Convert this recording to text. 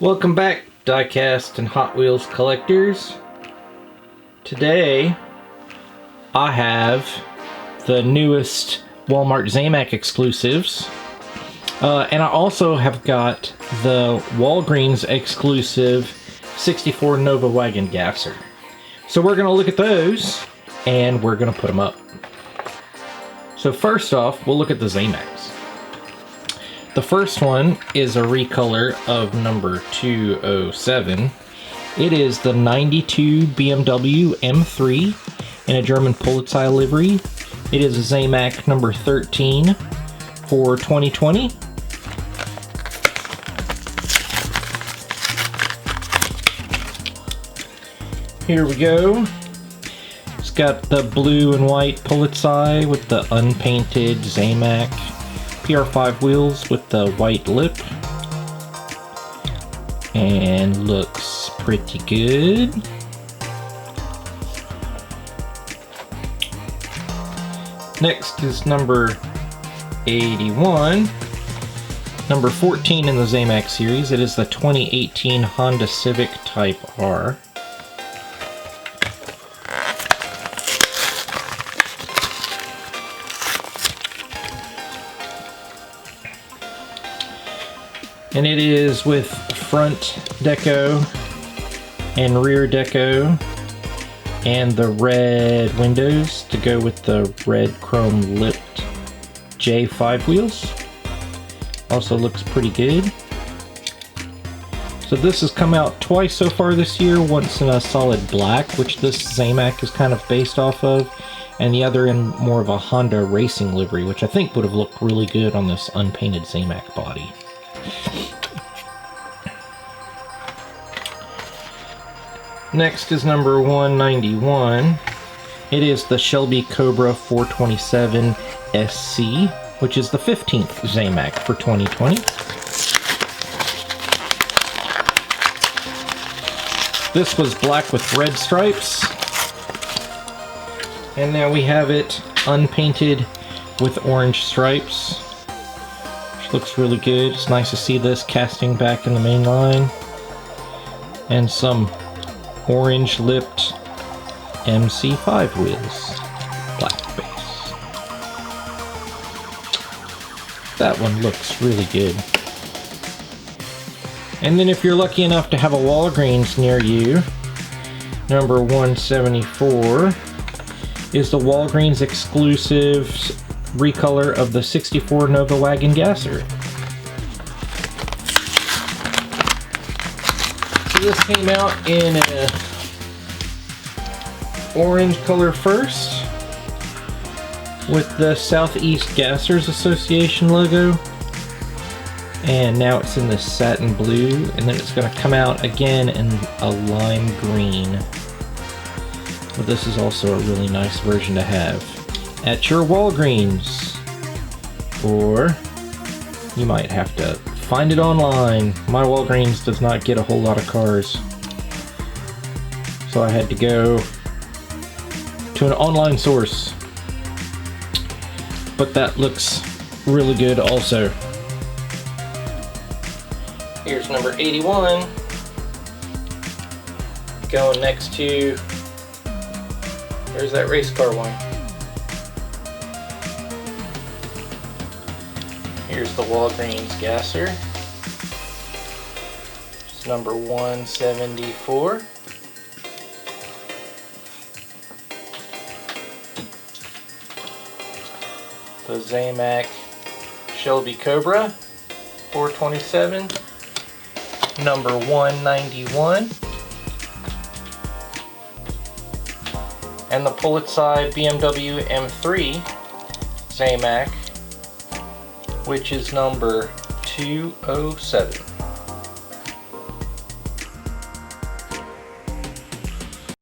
Welcome back, diecast and Hot Wheels collectors. Today I have the newest Walmart Zamac exclusives, and I also have got the Walgreens exclusive 64 Nova Wagon Gasser. So we're going to look at those and we're going to put them up. So first off, we'll look at the Zamacs. The first one is a recolor of number 207. It is the 92 BMW M3 in a German Polizei livery. It is a Zamac number 13 for 2020. Here we go. It's got the blue and white Polizei with the unpainted Zamac PR5 wheels with the white lip, and looks pretty good. Next is number 81, number 14 in the Zamac series. It is the 2018 Honda Civic Type R. And it is with front deco and rear deco and the red windows to go with the red chrome lipped J5 wheels. Also looks pretty good. So this has come out twice so far this year, once in a solid black, which this Zamac is kind of based off of, and the other in more of a Honda racing livery, which I think would have looked really good on this unpainted Zamac body. Next is number 191. It is the Shelby Cobra 427 SC, which is the 15th Zamac for 2020. This was black with red stripes, and now we have it unpainted with orange stripes, which looks really good. It's nice to see this casting back in the main line, and some orange lipped MC5 wheels, black base. That one looks really good. And then if you're lucky enough to have a Walgreens near you, number 174 is the Walgreens exclusive recolor of the 64 Nova Wagon Gasser. This came out in a orange color first with the Southeast Gassers Association logo, and now it's in the satin blue, and then it's going to come out again in a lime green. But this is also a really nice version to have at your Walgreens, or you might have to find it online. My Walgreens does not get a whole lot of cars, so I had to go to an online source. But that looks really good also. Here's number 81, going next to, there's that race car one. Here's the Walgreens Gasser. It's number 174. The Zamac Shelby Cobra 427, number 191. And the Polizei BMW M3 Zamac, which is number 207.